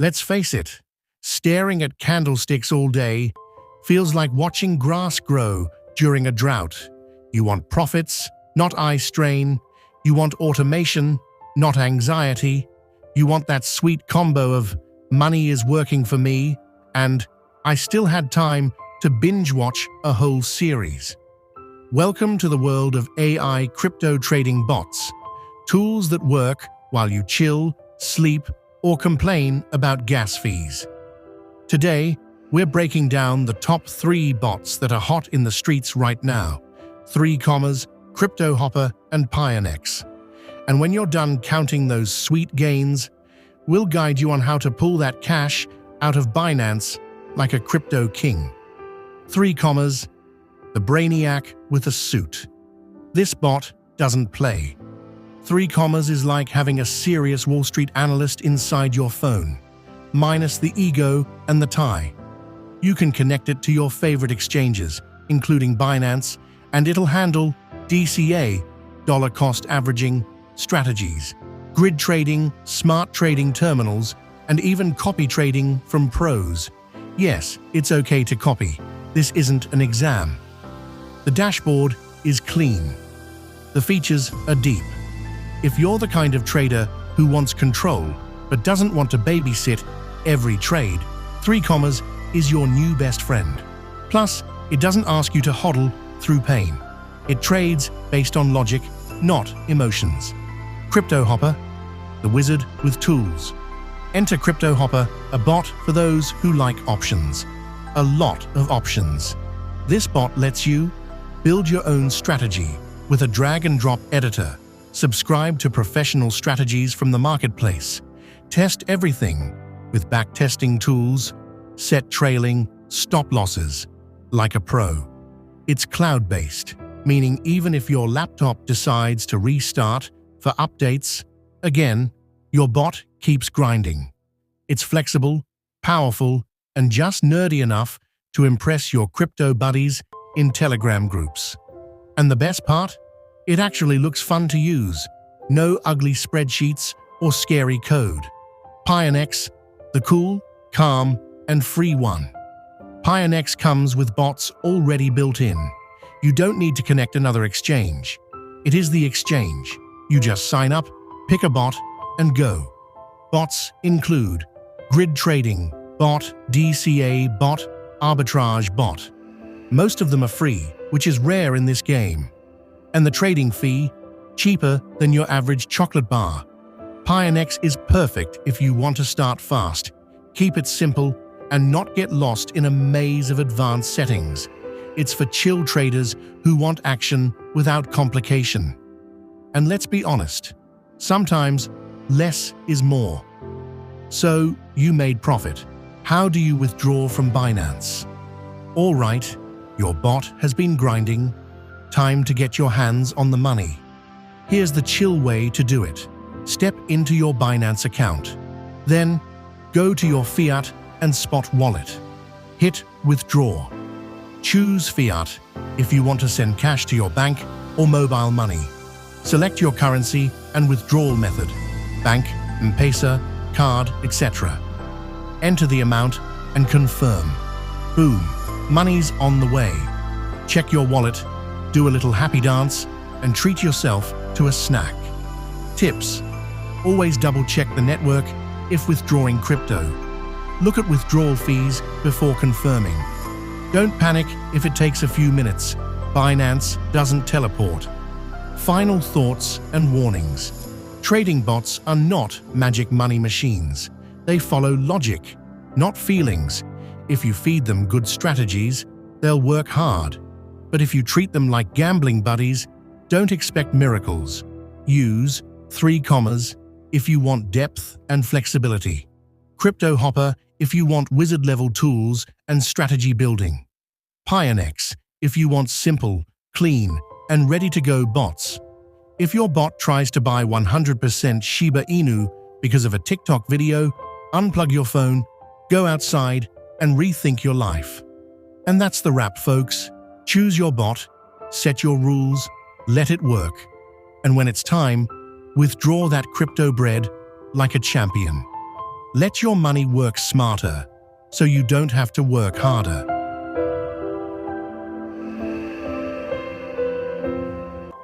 Let's face it, staring at candlesticks all day feels like watching grass grow during a drought. You want profits, not eye strain. You want automation, not anxiety. You want that sweet combo of money is working for me and I still had time to binge watch a whole series. Welcome to the world of AI crypto trading bots, tools that work while you chill, sleep, or complain about gas fees. Today, we're breaking down the top 3 bots that are hot in the streets right now. 3 commas, Crypto Hopper and Pionex. And when you're done counting those sweet gains, we'll guide you on how to pull that cash out of Binance like a crypto king. 3 commas, the brainiac with a suit. This bot doesn't play. 3 commas is like having a serious Wall Street analyst inside your phone, minus the ego and the tie. You can connect it to your favorite exchanges, including Binance, and it'll handle DCA, dollar cost averaging, strategies, grid trading, smart trading terminals, and even copy trading from pros. Yes, it's okay to copy. This isn't an exam. The dashboard is clean. The features are deep. If you're the kind of trader who wants control but doesn't want to babysit every trade, 3 commas is your new best friend. Plus, it doesn't ask you to hodl through pain. It trades based on logic, not emotions. Crypto Hopper, the wizard with tools. Enter Crypto Hopper, a bot for those who like options. A lot of options. This bot lets you build your own strategy with a drag-and-drop editor. Subscribe to professional strategies from the marketplace. Test everything with backtesting tools, set trailing, stop losses, like a pro. It's cloud-based, meaning even if your laptop decides to restart for updates, again, your bot keeps grinding. It's flexible, powerful, and just nerdy enough to impress your crypto buddies in Telegram groups. And the best part? It actually looks fun to use. No ugly spreadsheets or scary code. Pionex, the cool, calm, and free one. Pionex comes with bots already built in. You don't need to connect another exchange. It is the exchange. You just sign up, pick a bot, and go. Bots include grid trading bot, DCA bot, arbitrage bot. Most of them are free, which is rare in this game. And the trading fee, cheaper than your average chocolate bar. Pionex is perfect if you want to start fast, keep it simple, and not get lost in a maze of advanced settings. It's for chill traders who want action without complication. And let's be honest, sometimes less is more. So, you made profit. How do you withdraw from Binance? All right, your bot has been grinding. Time to get your hands on the money. Here's the chill way to do it. Step into your Binance account. Then, go to your fiat and spot wallet. Hit withdraw. Choose fiat if you want to send cash to your bank or mobile money. Select your currency and withdrawal method, bank, M-Pesa, card, etc. Enter the amount and confirm. Boom, money's on the way. Check your wallet, do a little happy dance, and treat yourself to a snack. Tips: always double-check the network if withdrawing crypto. Look at withdrawal fees before confirming. Don't panic if it takes a few minutes. Binance doesn't teleport. Final thoughts and warnings. Trading bots are not magic money machines. They follow logic, not feelings. If you feed them good strategies, they'll work hard. But if you treat them like gambling buddies, don't expect miracles. Use 3 commas if you want depth and flexibility. Crypto Hopper if you want wizard-level tools and strategy building. Pionex if you want simple, clean, and ready-to-go bots. If your bot tries to buy 100% Shiba Inu because of a TikTok video, unplug your phone, go outside, and rethink your life. And that's the wrap, folks. Choose your bot, set your rules, let it work. And when it's time, withdraw that crypto bread like a champion. Let your money work smarter, so you don't have to work harder.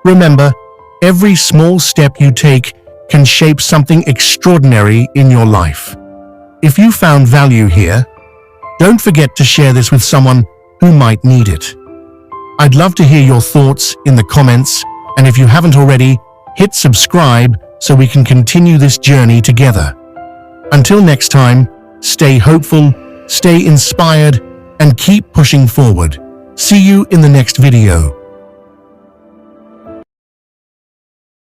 Remember, every small step you take can shape something extraordinary in your life. If you found value here, don't forget to share this with someone who might need it. I'd love to hear your thoughts in the comments, and if you haven't already, hit subscribe so we can continue this journey together. Until next time, stay hopeful, stay inspired, and keep pushing forward. See you in the next video.